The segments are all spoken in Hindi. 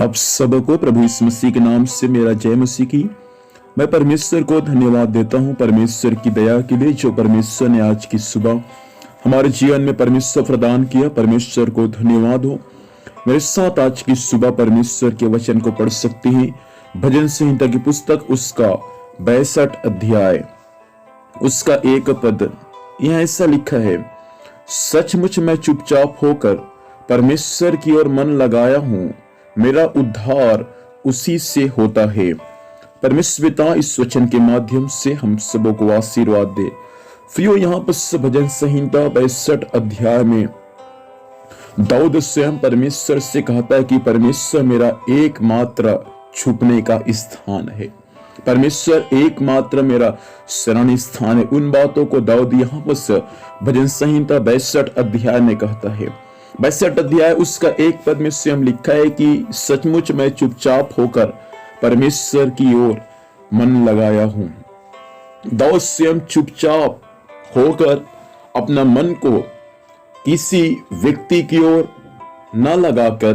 आप सबको प्रभु यीशु मसीह के नाम से मेरा जय मसीह की। मैं परमेश्वर को धन्यवाद देता हूं परमेश्वर की दया के लिए जो परमेश्वर ने आज की सुबह हमारे जीवन में परमेश्वर प्रदान किया। परमेश्वर को धन्यवाद हो। मेरे साथ आज की सुबह परमेश्वर के वचन को पढ़ सकते हैं। भजन संहिता की पुस्तक उसका 62 अध्याय उसका 1 पद। यह ऐसा लिखा है, सचमुच मैं चुपचाप होकर परमेश्वर की ओर मन लगाया हूं, मेरा उद्धार उसी से होता है। परमेश्वर पिता इस वचन के माध्यम से हम सबों को आशीर्वाद दे। प्रियो, यहाँ पर भजन संहिता 62 अध्याय में दाऊद स्वयं परमेश्वर से कहता है कि परमेश्वर मेरा एकमात्र छुपने का स्थान है, परमेश्वर एकमात्र मेरा शरण स्थान है। उन बातों को दाऊद यहाँ पर भजन संहिता 62 अध्याय में कहता है। 62 अध्याय उसका 1 पद में स्वयं लिखा है कि सचमुच मैं चुपचाप होकर परमेश्वर की ओर मन लगाया हूं। दाऊद स्वयं चुपचाप होकर अपना मन को किसी व्यक्ति की ओर न लगाकर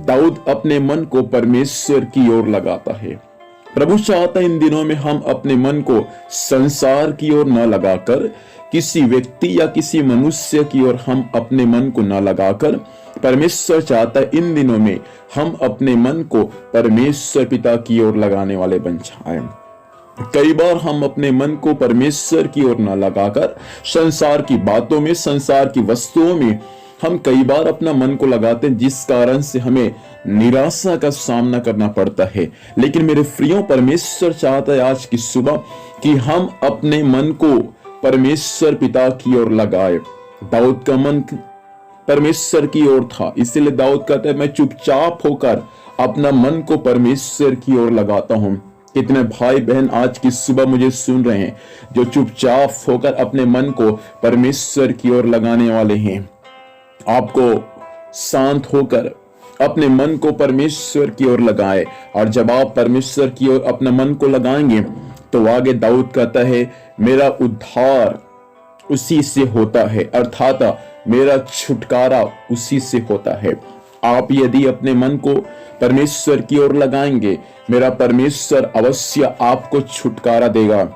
दाऊद अपने मन को परमेश्वर की ओर लगाता है। प्रभु चाहता है इन दिनों में हम अपने मन को संसार की ओर न लगाकर, किसी व्यक्ति या किसी मनुष्य की ओर हम अपने मन को न लगाकर, परमेश्वर चाहता है इन दिनों में हम अपने मन को परमेश्वर पिता की ओर लगाने वाले बन जाएं। कई बार हम अपने मन को परमेश्वर की ओर न लगाकर संसार की बातों में, संसार की वस्तुओं में हम कई बार अपना मन को लगाते हैं, जिस कारण से हमें निराशा का सामना करना पड़ता है। लेकिन मेरे प्रियो, परमेश्वर चाहता है आज की सुबह कि हम अपने मन को परमेश्वर पिता की ओर लगाए। दाऊद का मन परमेश्वर की ओर था, इसलिए दाऊद कहता है मैं चुपचाप होकर अपना मन को परमेश्वर की ओर लगाता हूं। कितने भाई बहन आज की सुबह मुझे सुन रहे हैं जो चुपचाप होकर अपने मन को परमेश्वर की ओर लगाने वाले हैं। आपको शांत होकर अपने मन को परमेश्वर की ओर लगाए, और जब आप परमेश्वर की ओर अपना मन को लगाएंगे तो आगे दाऊद कहता है मेरा उद्धार उसी से होता है, अर्थात मेरा छुटकारा उसी से होता है। आप यदि अपने मन को परमेश्वर की ओर लगाएंगे, मेरा परमेश्वर अवश्य आपको छुटकारा देगा।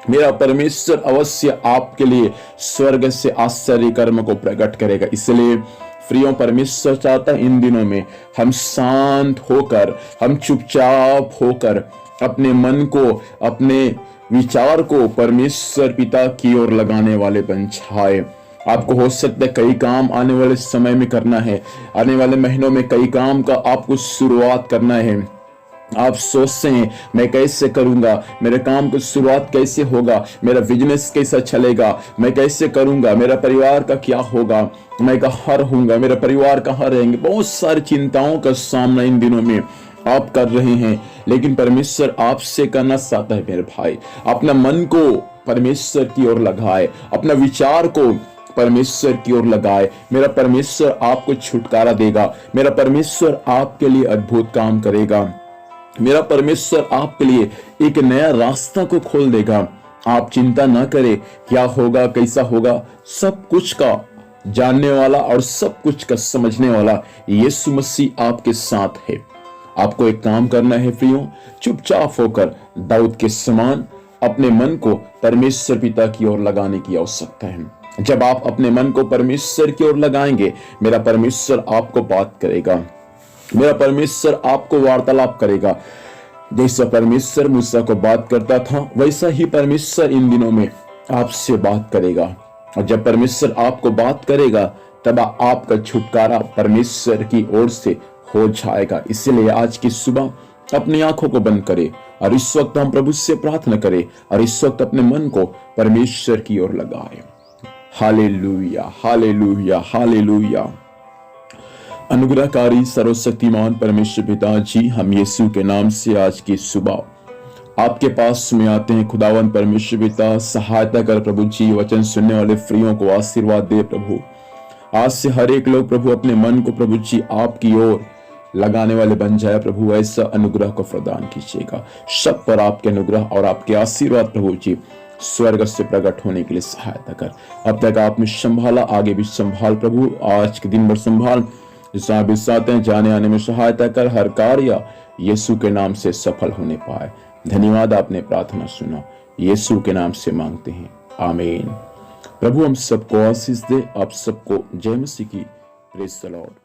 मेरा परमेश्वर अवश्य आपके लिए स्वर्ग से आश्चर्य कर्म को प्रकट करेगा। इसलिए प्रियो, परमेश्वर चाहता है इन दिनों में हम शांत होकर, हम चुपचाप होकर अपने मन को, अपने विचार को परमेश्वर पिता की ओर लगाने वाले बन जाए। आपको हो सकता है कई काम आने वाले समय में करना है, आने वाले महीनों में कई काम का आपको शुरुआत करना है। आप सोचते हैं मैं कैसे करूंगा, मेरे काम की शुरुआत कैसे होगा, मेरा बिजनेस कैसा चलेगा, मैं कैसे करूंगा, मेरा परिवार का क्या होगा, मैं कहाँ रहूंगा, मेरा परिवार कहाँ रहेंगे। बहुत सारी चिंताओं का सामना इन दिनों में आप कर रहे हैं। लेकिन परमेश्वर आपसे करना चाहता है मेरे भाई, अपना मन को परमेश्वर की ओर लगाए, अपना विचार को परमेश्वर की ओर लगाए। मेरा परमेश्वर आपको छुटकारा देगा, मेरा परमेश्वर आपके लिए अद्भुत काम करेगा, मेरा परमेश्वर आपके लिए एक नया रास्ता को खोल देगा। आप चिंता ना करें क्या होगा, कैसा होगा। सब कुछ का जानने वाला और सब कुछ का समझने वाला यीशु मसीह आपके साथ है। आपको एक काम करना है प्रियो, चुपचाप होकर दाऊद के समान अपने मन को परमेश्वर पिता की ओर लगाने की आवश्यकता है। जब आप अपने मन को परमेश्वर की ओर लगाएंगे, मेरा परमेश्वर आपको बात करेगा, मेरा परमेश्वर आपको वार्तालाप करेगा। जैसा परमेश्वर मूसा को बात करता था, वैसा ही परमेश्वर इन दिनों में आपसे बात करेगा। और जब परमेश्वर आपको बात करेगा, तब आपका छुटकारा परमेश्वर की ओर से हो जाएगा। इसलिए आज की सुबह अपनी आंखों को बंद करें और इस वक्त हम प्रभु से प्रार्थना करें और इस वक्त अपने मन को परमेश्वर की ओर लगाएं। Hallelujah, hallelujah, hallelujah. अनुग्रहकारी सर्वशक्तिमान परमेश्वर पिता जी, हम यीशु के नाम से आज की सुबह आपके पास में आते हैं। खुदावन परमेश्वर पिता, सहायता कर प्रभु जी, वचन सुनने वाले प्रियों को आशीर्वाद दे प्रभु। आज से हर एक लोग प्रभु अपने मन को प्रभु जी आपकी ओर लगाने वाले बन जाए प्रभु। ऐसा अनुग्रह को प्रदान कीजिएगा। सब पर आपके अनुग्रह और आपके आशीर्वाद प्रभु जी स्वर्ग से प्रकट होने के लिए सहायता कर। अब तक आपने संभाला, आगे भी संभाल प्रभु, आज के दिन भर संभाल, जहाँ भी सातें जाने आने में सहायता कर, हर कार्य यीशु के नाम से सफल होने पाए। धन्यवाद, आपने प्रार्थना सुना, यीशु के नाम से मांगते हैं, आमीन। प्रभु हम सबको आशीष दे। आप सबको जय मसीह की। Praise the Lord.